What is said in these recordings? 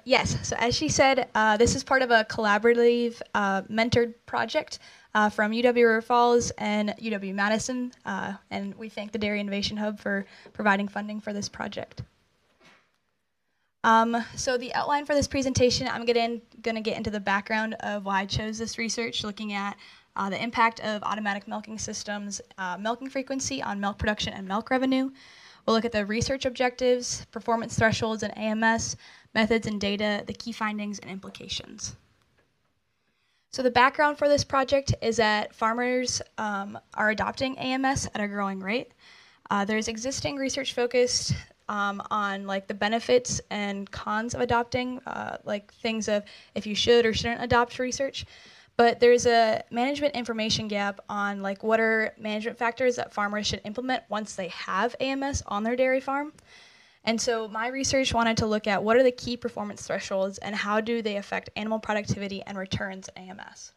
Yes, so as she said, this is part of a collaborative mentored project from UW River Falls and UW Madison, and we thank the Dairy Innovation Hub for providing funding for this project. So the outline for this presentation, I'm going to get into the background of why I chose this research, looking at the impact of automatic milking systems, milking frequency on milk production and milk revenue. We'll look at the research objectives, performance thresholds and AMS, methods and data, the key findings and implications. So the background for this project is that farmers are adopting AMS at a growing rate. There's existing research focused on like the benefits and cons of adopting, like things of if you should or shouldn't adopt research. But there's a management information gap on like what are management factors that farmers should implement once they have AMS on their dairy farm. And so my research wanted to look at what are the key performance thresholds and how do they affect animal productivity and returns in AMS.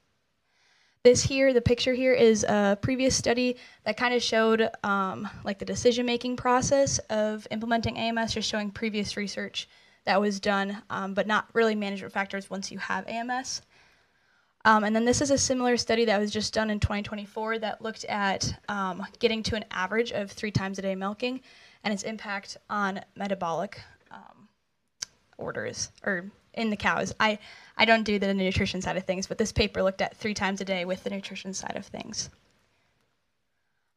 This here, the picture here is a previous study that kind of showed like the decision-making process of implementing AMS, just showing previous research that was done, but not really management factors once you have AMS. And then this is a similar study that was just done in 2024 that looked at getting to an average of 3 times a day milking and its impact on metabolic orders or in the cows. I don't do the nutrition side of things, but this paper looked at 3 times a day with the nutrition side of things.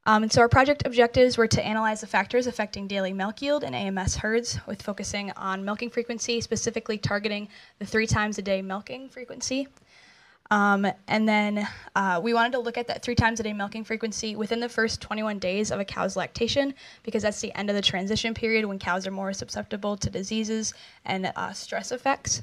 And so our project objectives were to analyze the factors affecting daily milk yield in AMS herds with focusing on milking frequency, specifically targeting the 3 times a day milking frequency. And then we wanted to look at that 3 times a day milking frequency within the first 21 days of a cow's lactation, because that's the end of the transition period when cows are more susceptible to diseases and stress effects.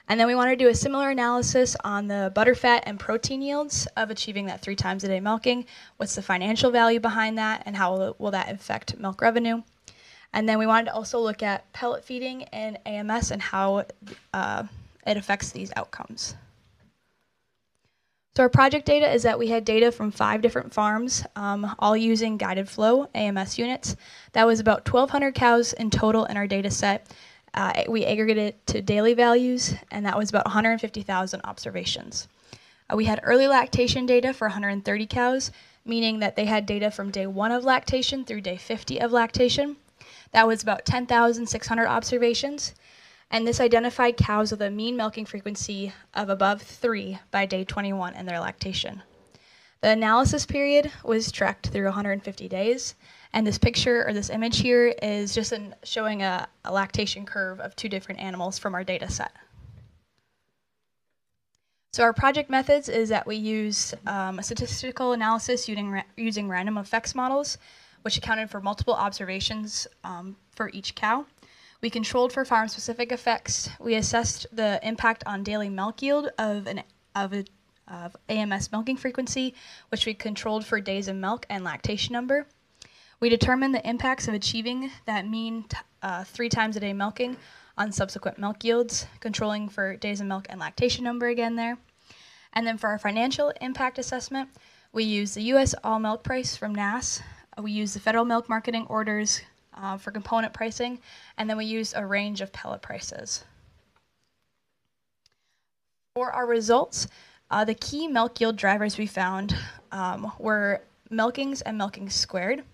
And then we wanted to do a similar analysis on the butterfat and protein yields of achieving that 3 times a day milking. What's the financial value behind that, and how will that affect milk revenue? And then we wanted to also look at pellet feeding in AMS and how it affects these outcomes. So our project data is that we had data from 5 different farms, all using guided flow AMS units. That was about 1,200 cows in total in our data set. We aggregated it to daily values, and that was about 150,000 observations. We had early lactation data for 130 cows, meaning that they had data from day 1 of lactation through day 50 of lactation. That was about 10,600 observations. And this identified cows with a mean milking frequency of above 3 by day 21 in their lactation. The analysis period was tracked through 150 days, and this picture or this image here is just showing a lactation curve of 2 different animals from our data set. So our project methods is that we use a statistical analysis using random effects models, which accounted for multiple observations for each cow. We controlled for farm-specific effects. We assessed the impact on daily milk yield of AMS milking frequency, which we controlled for days of milk and lactation number. We determined the impacts of achieving that mean 3 times a day milking on subsequent milk yields, controlling for days of milk and lactation number again there. And then for our financial impact assessment, we used the U.S. all milk price from NASS. We used the federal milk marketing orders for component pricing, and then we used a range of pellet prices. For our results, the key milk yield drivers we found were milkings and milkings squared.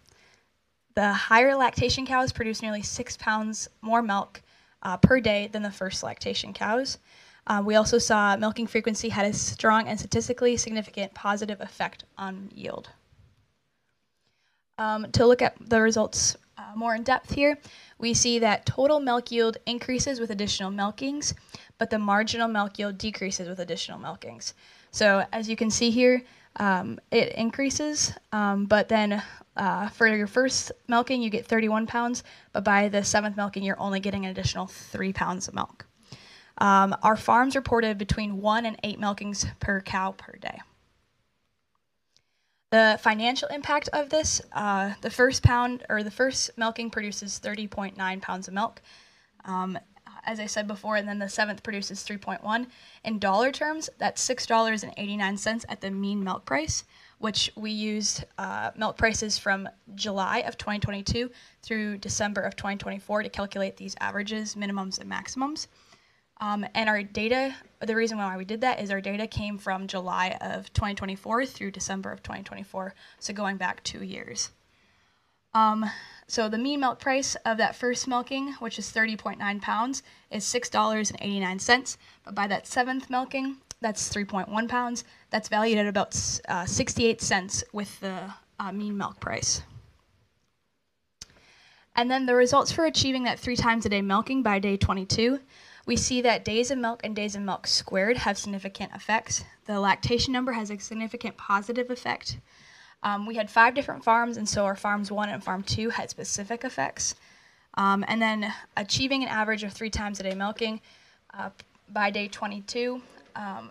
The higher lactation cows produced nearly 6 pounds more milk per day than the first lactation cows. We also saw milking frequency had a strong and statistically significant positive effect on yield. To look at the results more in depth here, we see that total milk yield increases with additional milkings, but the marginal milk yield decreases with additional milkings. So as you can see here, it increases, but then for your first milking, you get 31 pounds, but by the 7th milking, you're only getting an additional 3 pounds of milk. Our farms reported between 1 and 8 milkings per cow per day. The financial impact of this, the first milking produces 30.9 pounds of milk, as I said before, and then the 7th produces 3.1. In dollar terms, that's $6.89 at the mean milk price, which we used milk prices from July of 2022 through December of 2024 to calculate these averages, minimums, and maximums. And our data, the reason why we did that is our data came from July of 2024 through December of 2024, so going back 2 years. So the mean milk price of that first milking, which is 30.9 pounds, is $6.89. But by that 7th milking, that's 3.1 pounds. That's valued at about 68 cents with the mean milk price. And then the results for achieving that 3 times a day milking by day 22, we see that days of milk and days of milk squared have significant effects. The lactation number has a significant positive effect. We had 5 different farms, and so our farms 1 and farm 2 had specific effects. And then achieving an average of 3 times a day milking by day 22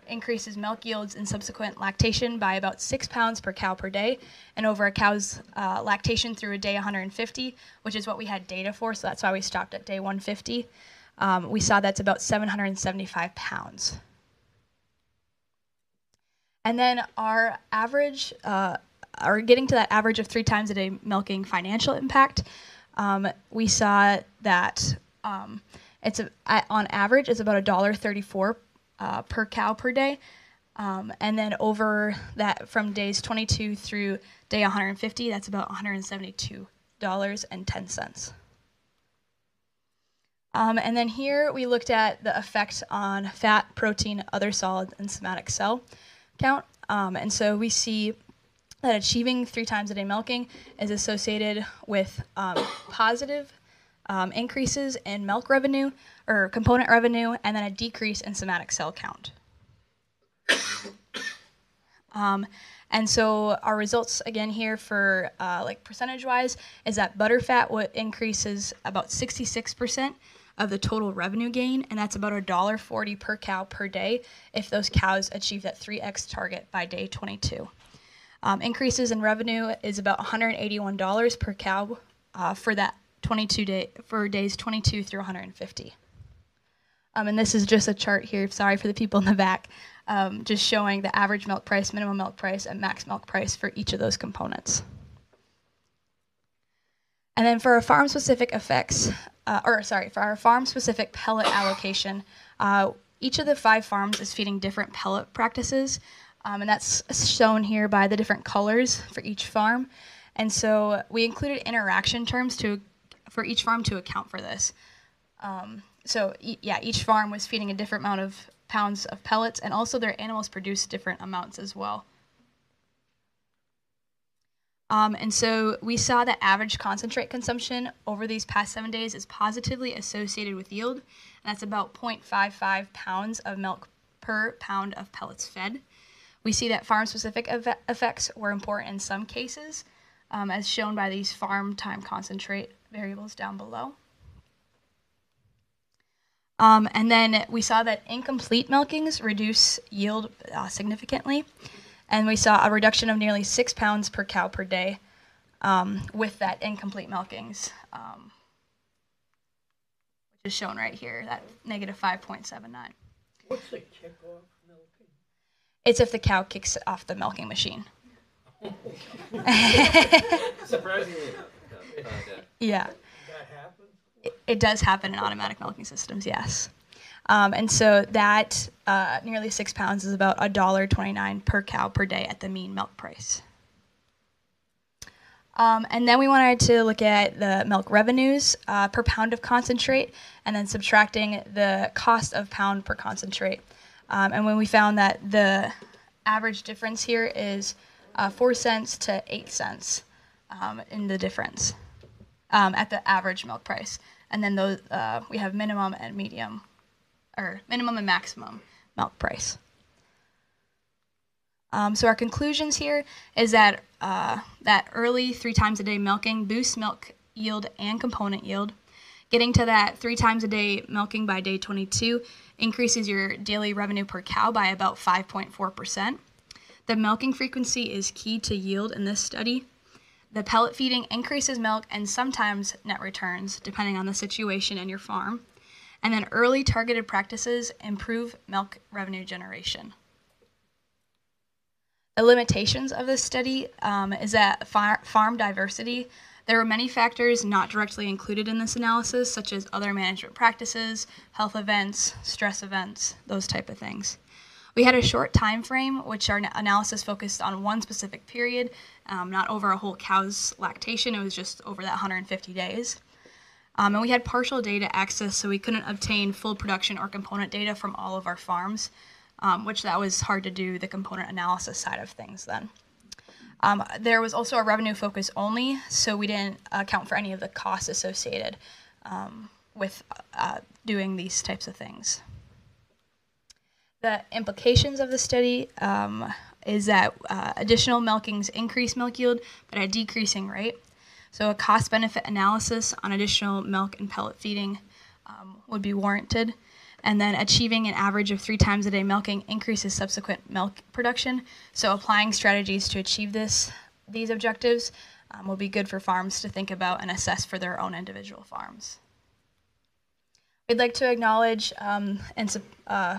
increases milk yields and subsequent lactation by about 6 pounds per cow per day, and over a cow's lactation through a day 150, which is what we had data for, so that's why we stopped at day 150. We saw that's about 775 pounds. And then our average, or getting to that average of 3 times a day milking financial impact, we saw that on average it's about $1.34 per cow per day, and then over that from days 22 through day 150, that's about $172.10. And then here we looked at the effect on fat, protein, other solids, and somatic cell count. And so we see that achieving 3 times a day milking is associated with positive increases in milk revenue or component revenue, and then a decrease in somatic cell count. And so our results again here for like percentage-wise is that butterfat increases about 66% of the total revenue gain, and that's about $1.40 per cow per day if those cows achieve that 3x target by day 22. Increases in revenue is about $181 per cow for that 22 day for days 22 through 150. And this is just a chart here. Sorry for the people in the back, just showing the average milk price, minimum milk price, and max milk price for each of those components. And then for our farm-specific effects, for our farm-specific pellet allocation, each of the 5 farms is feeding different pellet practices. And that's shown here by the different colors for each farm. And so we included interaction terms for each farm to account for this. Each farm was feeding a different amount of pounds of pellets, and also their animals produced different amounts as well. And so we saw that average concentrate consumption over these past 7 days is positively associated with yield, and that's about 0.55 pounds of milk per pound of pellets fed. We see that farm-specific effects were important in some cases, as shown by these farm time concentrate variables down below. And then we saw that incomplete milkings reduce yield significantly, and we saw a reduction of nearly 6 pounds per cow per day with that incomplete milkings, which is shown right here, that negative 5.79. What's the kickoff milking? It's if the cow kicks off the milking machine. Surprisingly. Yeah. That happens? It does happen in automatic milking systems, yes. And so that nearly 6 pounds is about $1.29 per cow per day at the mean milk price. And then we wanted to look at the milk revenues per pound of concentrate, and then subtracting the cost of pound per concentrate. And when we found that the average difference here is 4 cents to 8 cents in the difference at the average milk price. And then those we have minimum and medium, or minimum and maximum milk price. So our conclusions here is that that early 3 times a day milking boosts milk yield and component yield. Getting to that 3 times a day milking by day 22 increases your daily revenue per cow by about 5.4%. The milking frequency is key to yield in this study. The pellet feeding increases milk and sometimes net returns, depending on the situation and your farm. And then early targeted practices improve milk revenue generation. The limitations of this study is that farm diversity There were many factors not directly included in this analysis, such as other management practices, health events, stress events, those type of things. We had a short time frame, which our analysis focused on one specific period, not over a whole cow's lactation. It was just over that 150 days. And we had partial data access, so we couldn't obtain full production or component data from all of our farms, which that was hard to do the component analysis side of things then. There was also a revenue focus only, so we didn't account for any of the costs associated with doing these types of things. The implications of the study is that additional milkings increase milk yield, but at a decreasing rate. So a cost-benefit analysis on additional milk and pellet feeding would be warranted. And then achieving an average of 3 times a day milking increases subsequent milk production. So applying strategies to achieve these objectives will be good for farms to think about and assess for their own individual farms. We'd like to acknowledge and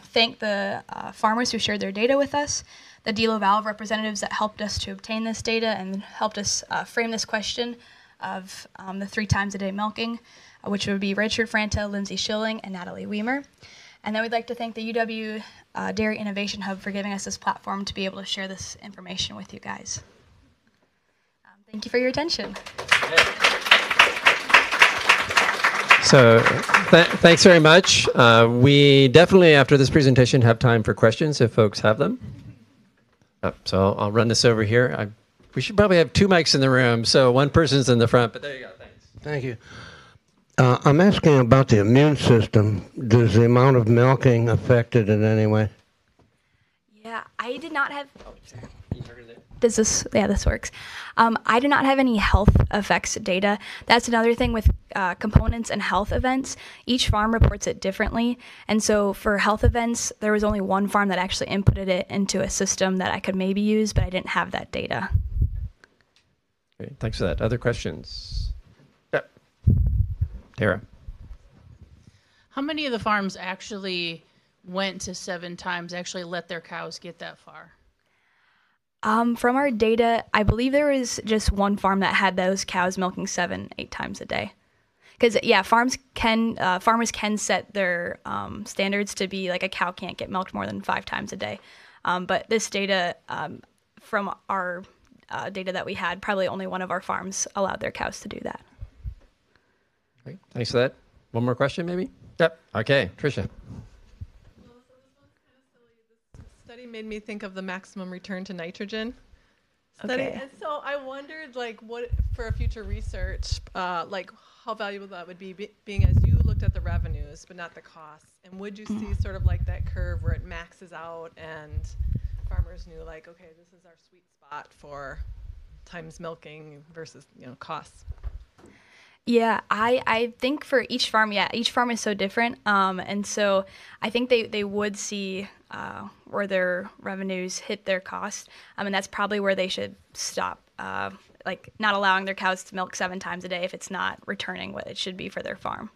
thank the farmers who shared their data with us, the DELO Valve representatives that helped us to obtain this data and helped us frame this question of the 3 times a day milking, which would be Richard Franta, Lindsay Schilling, and Natalie Weimer. And then we'd like to thank the UW Dairy Innovation Hub for giving us this platform to be able to share this information with you guys. Thank you for your attention. So thanks very much. We definitely, after this presentation, have time for questions if folks have them. So I'll run this over here. We should probably have 2 mics in the room, so one person's in the front, but there you go, thanks. Thank you. I'm asking about the immune system. Does the amount of milking affect it in any way? Yeah, I did not have... Oh, sorry. Does this... Yeah, this works. I do not have any health effects data. That's another thing with components and health events. Each farm reports it differently. And so for health events, there was only one farm that actually inputted it into a system that I could maybe use, but I didn't have that data. Great, thanks for that. Other questions? Yep. Tara. How many of the farms actually went to 7 times, actually let their cows get that far? From our data, I believe there was just one farm that had those cows milking 7-8 times a day. Because, yeah, farmers can set their standards to be like a cow can't get milked more than 5 times a day. But this data, from our data that we had, probably only one of our farms allowed their cows to do that. Great, thanks for that. One more question, maybe? Yep. Okay, Tricia. Study made me think of the maximum return to nitrogen study, Okay. and so I wondered, like, what for a future research, like how valuable that would be, being as you looked at the revenues but not the costs, and would you see sort of like that curve where it maxes out and farmers knew, like, okay, this is our sweet spot for times milking versus costs. Yeah, I think for each farm, each farm is so different, and so I think they would see where their revenues hit their cost, and that's probably where they should stop, like not allowing their cows to milk 7 times a day if it's not returning what it should be for their farm.